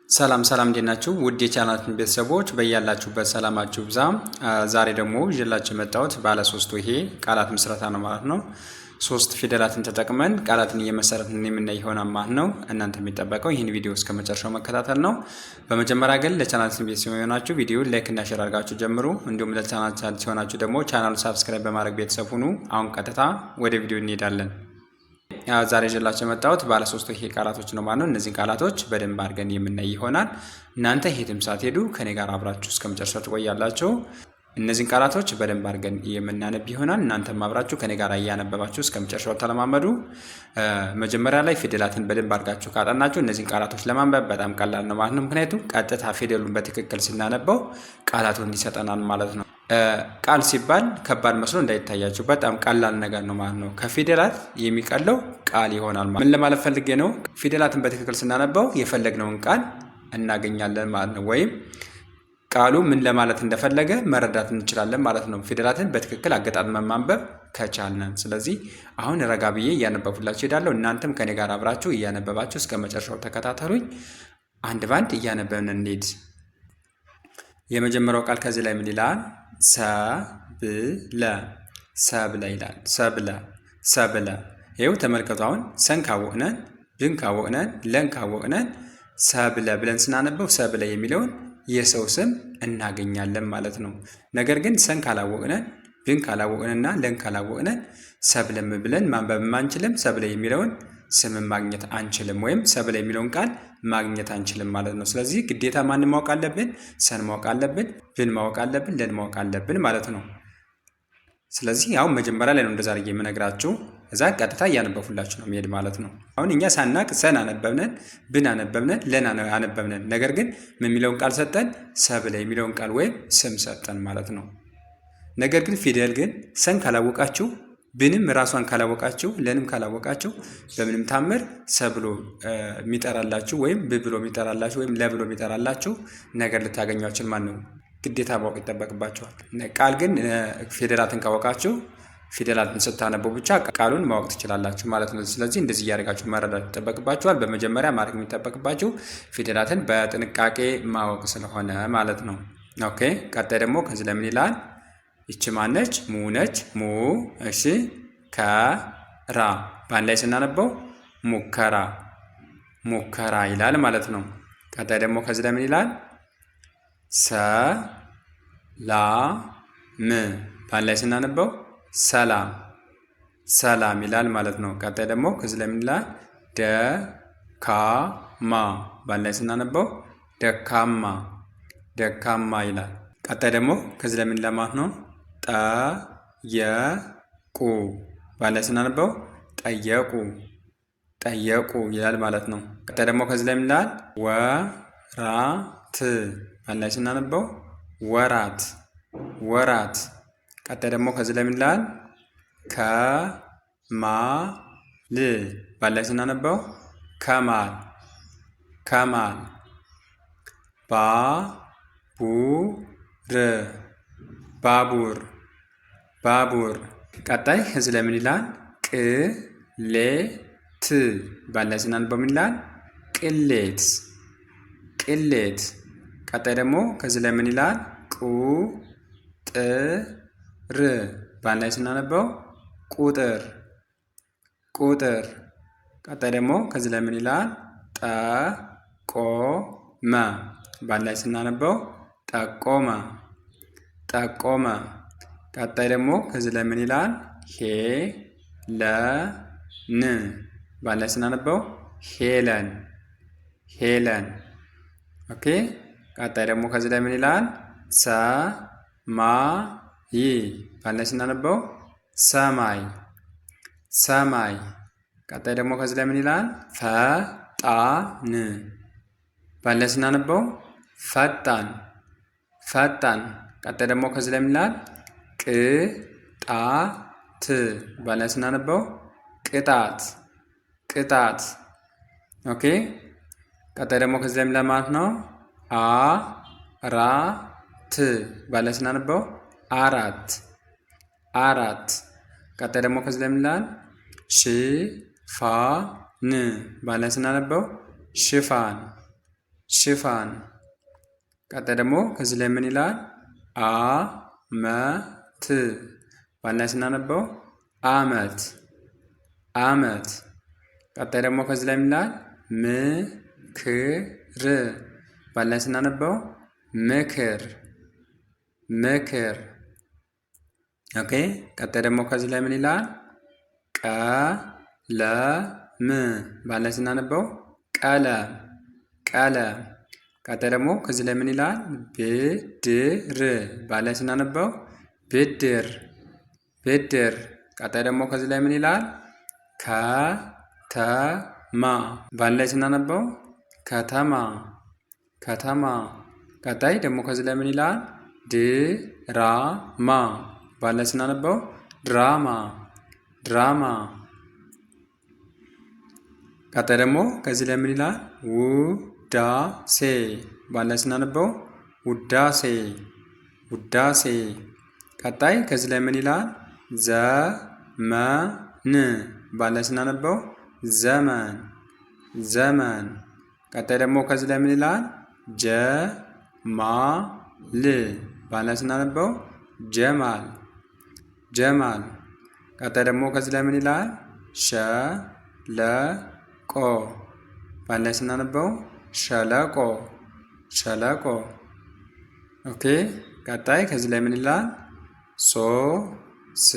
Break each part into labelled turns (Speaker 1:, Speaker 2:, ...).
Speaker 1: ሰላም እንዴት ናችሁ? ውድ የቻናላችን ቤተሰቦች በያላችሁበት ሰላማችሁ ብዛ። ዛሬ ደግሞ ይዤላችሁ የመጣሁት ባለ ሶስቱ ይሄ ቃላት ምስረታ ነው ማለት ነው። ሶስት ፊደላትን ተጠቅመን ቃላትን እየመሰረትን የምናይ ይሆናል ማለት ነው። እናንተ የሚጠበቀው ይህን ቪዲዮ እስከ መጨረሻው መከታተል ነው። በመጀመሪያ ግን ለቻናላችን ቤተሰብ የሆናችሁ ቪዲዮ ላይክ እና ሼር አድርጋችሁ ጀምሩ። እንዲሁም ለቻናላችን ሲሆናችሁ ደግሞ ቻናሉን ሳብስክራይብ በማድረግ ቤተሰብ ሁኑ። አሁን ቀጥታ ወደ ቪዲዮ እንሄዳለን። ዛሬ ይዤላችሁ የመጣሁት ባለ ሶስቱ ይሄ ቃላቶች ነው ማለት ነው። እነዚህ ቃላቶች በደንብ አድርገን የምናይ ይሆናል። እናንተ የትም ሳትሄዱ ከኔ ጋር አብራችሁ እስከመጨረሻው ትቆያላችሁ። እነዚህን ቃላቶች በደንብ አድርገን የምናነብ ይሆናል። እናንተም አብራችሁ ከኔ ጋር እያነበባችሁ እስከመጨረሻው ተለማመዱ። መጀመሪያ ላይ ፊደላትን በደንብ አድርጋችሁ ካጠናችሁ እነዚህን ቃላቶች ለማንበብ በጣም ቀላል ነው ማለት ነው። ምክንያቱም ቀጥታ ፊደሉን በትክክል ስናነበው ቃላቱን ይሰጠናል ማለት ነው። ቃል ሲባል ከባድ መስሎ እንዳይታያችሁ በጣም ቀላል ነገር ነው ማለት ነው። ከፊደላት የሚቀለው ቃል ይሆናል ማለት ምን ለማለት ፈልጌ ነው? ፊደላትን በትክክል ስናነበው የፈለግነውን ቃል እናገኛለን ማለት ነው። ወይም ቃሉ ምን ለማለት እንደፈለገ መረዳት እንችላለን ማለት ነው። ፊደላትን በትክክል አገጣጥመን ማንበብ ከቻልን። ስለዚህ አሁን ረጋ ብዬ እያነበብኩላችሁ እሄዳለሁ። እናንተም ከኔ ጋር አብራችሁ እያነበባችሁ እስከ መጨረሻው ተከታተሉኝ። አንድ ባንድ እያነበብን እንሂድ። የመጀመሪያው ቃል ከዚህ ላይ ምን ይላል? ሰብለ ሰብለ ይላል። ሰብለ ይኸው ተመልከቱ። አሁን ሰን ካወቅነን፣ ብን ካወቅነን፣ ለን ካወቅነን ሰብለ ብለን ስናነበው ሰብለ የሚለውን የሰው ስም እናገኛለን ማለት ነው። ነገር ግን ሰን ካላወቅነን፣ ብን ካላወቅንና ለን ካላወቅነን ሰብለም ብለን ማንበብ አንችልም። ሰብለ የሚለውን ስም ማግኘት አንችልም፣ ወይም ሰብለ የሚለውን ቃል ማግኘት አንችልም ማለት ነው። ስለዚህ ግዴታ ማንን ማወቅ አለብን? ሰን ማወቅ አለብን፣ ብን ማወቅ አለብን፣ ለን ማወቅ አለብን ማለት ነው። ስለዚህ አሁን መጀመሪያ ላይ ነው እንደዛ አድርጌ የምነግራችሁ። እዛ ቀጥታ እያነበብኩላችሁ ነው የሚሄድ ማለት ነው። አሁን እኛ ሳናቅ ሰን አነበብነን፣ ብን አነበብነን፣ ለን አነበብነን። ነገር ግን ምን የሚለውን ቃል ሰጠን? ሰብለ የሚለውን ቃል ወይም ስም ሰጠን ማለት ነው። ነገር ግን ፊደል ግን ሰን ካላወቃችሁ፣ ብንም ራሷን ካላወቃችሁ፣ ለንም ካላወቃችሁ በምንም ታምር ሰብሎ የሚጠራላችሁ ወይም ብብሎ የሚጠራላችሁ ወይም ለብሎ የሚጠራላችሁ ነገር ልታገኟችን ማን ነው? ግዴታ ማወቅ ይጠበቅባችኋል። ቃል ግን ፊደላትን ካወቃችሁ ፊደላትን ስታነበው ብቻ ቃሉን ማወቅ ትችላላችሁ ማለት ነው። ስለዚህ እንደዚህ እያደረጋችሁ መረዳት ይጠበቅባችኋል። በመጀመሪያ ማድረግ የሚጠበቅባችሁ ፊደላትን በጥንቃቄ ማወቅ ስለሆነ ማለት ነው። ኦኬ። ቀጣይ ደግሞ ከዚህ ለምን ይላል? ይቺ ማነች? ሙ ነች። ሙ። እሺ። ከራ በአንድ ላይ ስናነበው ሙከራ ሙከራ ይላል ማለት ነው። ቀጣይ ደግሞ ከዚህ ለምን ይላል? ሰላም በአንድ ላይ ስናነበው ሰላም ሰላም ይላል ማለት ነው። ቀጣይ ደግሞ ከዚህ ለምን ይላል? ደካማ በአንድ ላይ ስናነበው ደካማ ደካማ ይላል። ቀጣይ ደግሞ ከዚህ ለምን ይላል ማለት ነው? ጠየቁ በአንድ ላይ ስናነበው ጠየቁ ጠየቁ ይላል ማለት ነው። ቀጣይ ደግሞ ከዚህ ለምን ይላል? ወራት በአንድ ላይ ስናነበው ወራት ወራት። ቀጣይ ደግሞ ከዚህ ለምን ይላል? ከማል በአንድ ላይ ስናነበው ከማል ከማል። ባቡር ባቡር ባቡር። ቀጣይ ከዚህ ለምን ይላል? ቅሌት በአንድ ላይ ስናነበው ምን ይላል? ቅሌት ቅሌት። ቀጣይ ደግሞ ከዚህ ላይ ምን ይላል? ቁጥር በአንድ ላይ ስናነበው ቁጥር ቁጥር። ቀጣይ ደግሞ ከዚህ ላይ ምን ይላል? ጠቆመ በአንድ ላይ ስናነበው ጠቆመ ጠቆመ። ቀጣይ ደግሞ ከዚህ ላይ ምን ይላል? ሄለን በአንድ ላይ ስናነበው ሄለን ሄለን። ኦኬ። ቀጣይ ደግሞ ከዚህ ላይ ምን ይላል? ሰማይ በአንድ ላይ ስናነበው ሰማይ ሰማይ። ቀጣይ ደግሞ ከዚህ ላይ ምን ይላል? ፈጣን በአንድ ላይ ስናነበው ፈጣን ፈጣን። ቀጣይ ደግሞ ከዚህ ላይ ምን ይላል? ቅጣት በአንድ ላይ ስናነበው ቅጣት ቅጣት። ኦኬ። ቀጣይ ደግሞ ከዚህ ላይ ምን ይላል ማለት ነው? አራት በአንድ ላይ ስናነበው አራት አራት። ቀጣይ ደግሞ ከዚህ ላይ ምን ይላል? ሽፋን በአንድ ላይ ስናነበው ሽፋን ሽፋን። ቀጣይ ደግሞ ከዚህ ላይ ምን ይላል? አመት በአንድ ላይ ስናነበው አመት አመት። ቀጣይ ደግሞ ከዚህ ላይ ምን ይላል? ምክር በአንድ ላይ ስናነበው ምክር ምክር። ኦኬ። ቀጣይ ደግሞ ከዚህ ላይ ምን ይላል? ቀለም በአንድ ላይ ስናነበው ቀለም ቀለም። ቀጣይ ደግሞ ከዚህ ላይ ምን ይላል? ብድር በአንድ ላይ ስናነበው ብድር ብድር። ቀጣይ ደግሞ ከዚህ ላይ ምን ይላል? ከተማ በአንድ ላይ ስናነበው ከተማ ከተማ። ቀጣይ ደግሞ ከዚህ ላይ ምን ይላል? ድራማ በአንድ ላይ ስናነበው ድራማ ድራማ። ቀጣይ ደግሞ ከዚህ ላይ ምን ይላል? ውዳሴ በአንድ ላይ ስናነበው ውዳሴ ውዳሴ። ቀጣይ ከዚህ ላይ ምን ይላል? ዘመን በአንድ ላይ ስናነበው ዘመን ዘመን። ቀጣይ ደግሞ ከዚህ ላይ ምን ይላል? ጀማል በአንድ ላይ ስናነበው ጀማል ጀማል። ቀጣይ ደግሞ ከዚህ ላይ ምን ይላል? ሸለቆ በአንድ ላይ ስናነበው ሸለቆ ሸለቆ። ኦኬ። ቀጣይ ከዚህ ላይ ምን ይላል? ሶስት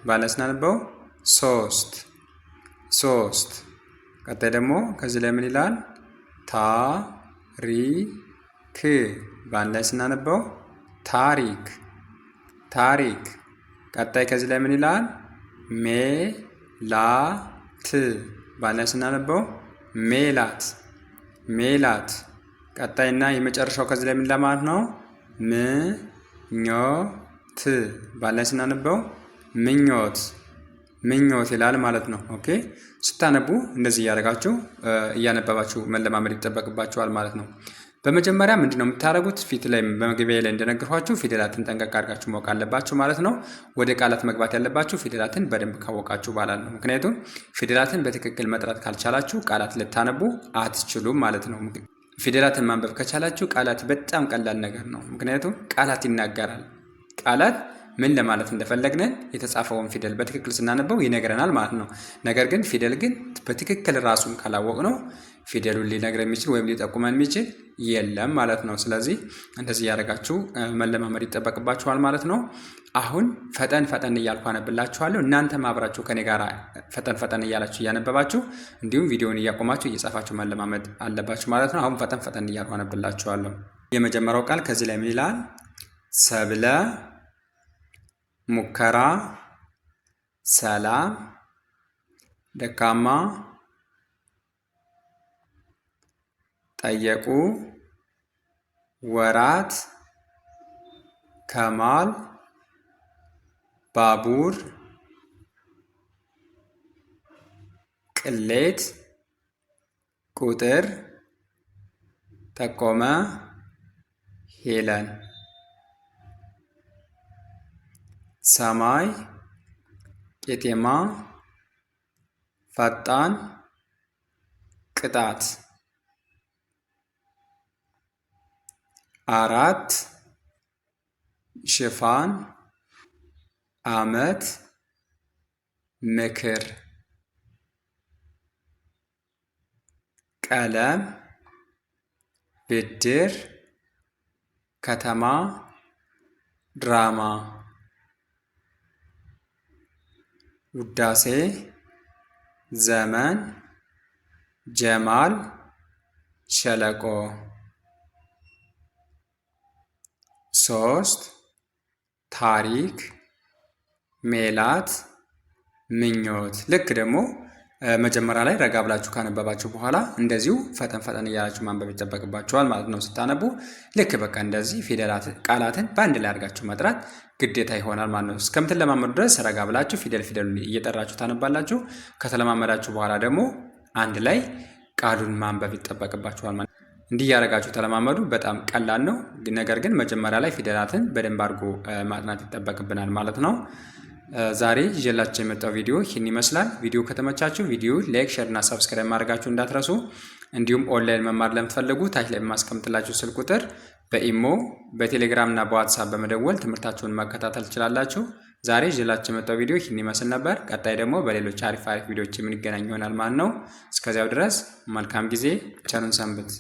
Speaker 1: በአንድ ላይ ስናነበው ሶስት ሶስት። ቀጣይ ደግሞ ከዚህ ላይ ምን ይላል? ታሪክ በአንድ ላይ ስናነበው ታሪክ ታሪክ። ቀጣይ ከዚህ ላይ ምን ይላል? ሜላት በአንድ ላይ ስናነበው ሜላት ሜላት። ቀጣይና የመጨረሻው ከዚህ ላይ ምን ለማለት ነው? ምኞት በአንድ ላይ ስናነበው ምኞት ምኞት ይላል ማለት ነው። ኦኬ። ስታነቡ እንደዚህ እያደረጋችሁ እያነበባችሁ መለማመድ ይጠበቅባችኋል ማለት ነው። በመጀመሪያ ምንድነው የምታደርጉት? ፊት ላይ በመግቢያ ላይ እንደነገርኳችሁ ፊደላትን ጠንቀቅ አድርጋችሁ ማወቅ አለባችሁ ማለት ነው። ወደ ቃላት መግባት ያለባችሁ ፊደላትን በደንብ ካወቃችሁ በኋላ ነው። ምክንያቱም ፊደላትን በትክክል መጥራት ካልቻላችሁ ቃላት ልታነቡ አትችሉም ማለት ነው። ፊደላትን ማንበብ ከቻላችሁ ቃላት በጣም ቀላል ነገር ነው። ምክንያቱም ቃላት ይናገራል። ቃላት ምን ለማለት እንደፈለግን የተጻፈውን ፊደል በትክክል ስናነበው ይነግረናል ማለት ነው። ነገር ግን ፊደል ግን በትክክል ራሱን ካላወቅ ነው ፊደሉን ሊነግረን የሚችል ወይም ሊጠቁመን የሚችል የለም ማለት ነው። ስለዚህ እንደዚህ እያደረጋችሁ መለማመድ ይጠበቅባችኋል ማለት ነው። አሁን ፈጠን ፈጠን እያልኩ አነብላችኋለሁ። እናንተም አብራችሁ ከኔ ጋር ፈጠን ፈጠን እያላችሁ እያነበባችሁ እንዲሁም ቪዲዮውን እያቆማችሁ እየጻፋችሁ መለማመድ አለባችሁ ማለት ነው። አሁን ፈጠን ፈጠን እያልኩ አነብላችኋለሁ። የመጀመሪያው ቃል ከዚህ ላይ ምን ይላል? ሰብለ፣ ሙከራ፣ ሰላም፣ ደካማ፣ ጠየቁ፣ ወራት፣ ከማል፣ ባቡር፣ ቅሌት፣ ቁጥር፣ ጠቆመ፣ ሄለን። ሰማይ፣ ቄጤማ፣ ፈጣን፣ ቅጣት። አራት፣ ሽፋን፣ አመት፣ ምክር። ቀለም፣ ብድር፣ ከተማ፣ ድራማ። ውዳሴ፣ ዘመን፣ ጀማል፣ ሸለቆ። 3 ታሪክ፣ ሜላት፣ ምኞት። ልክ ደግሞ መጀመሪያ ላይ ረጋ ብላችሁ ካነበባችሁ በኋላ እንደዚሁ ፈጠን ፈጠን እያላችሁ ማንበብ ይጠበቅባችኋል ማለት ነው። ስታነቡ ልክ በቃ እንደዚህ ፊደላት ቃላትን በአንድ ላይ አድርጋችሁ መጥራት ግዴታ ይሆናል ማለት ነው። እስከምትለማመዱ ድረስ ረጋ ብላችሁ ፊደሉን እየጠራችሁ ታነባላችሁ። ከተለማመዳችሁ በኋላ ደግሞ አንድ ላይ ቃሉን ማንበብ ይጠበቅባችኋል ማለት ነው። እንዲህ ያደረጋችሁ ተለማመዱ። በጣም ቀላል ነው። ነገር ግን መጀመሪያ ላይ ፊደላትን በደንብ አድርጎ ማጥናት ይጠበቅብናል ማለት ነው። ዛሬ ይዤላችሁ የመጣው ቪዲዮ ይህን ይመስላል። ቪዲዮ ከተመቻችሁ ቪዲዮ ላይክ፣ ሼር እና ሰብስክራይብ ማድረጋችሁ እንዳትረሱ። እንዲሁም ኦንላይን መማር ለምትፈልጉ ታች ላይ በማስቀምጥላችሁ ስልክ ቁጥር በኢሞ በቴሌግራም እና በዋትሳፕ በመደወል ትምህርታችሁን መከታተል ትችላላችሁ። ዛሬ ይዤላችሁ የመጣው ቪዲዮ ይህን ይመስል ነበር። ቀጣይ ደግሞ በሌሎች አሪፍ ቪዲዮዎች የምንገናኝ ይሆናል ማለት ነው። እስከዚያው ድረስ መልካም ጊዜ፣ ቸርን ሰንብት።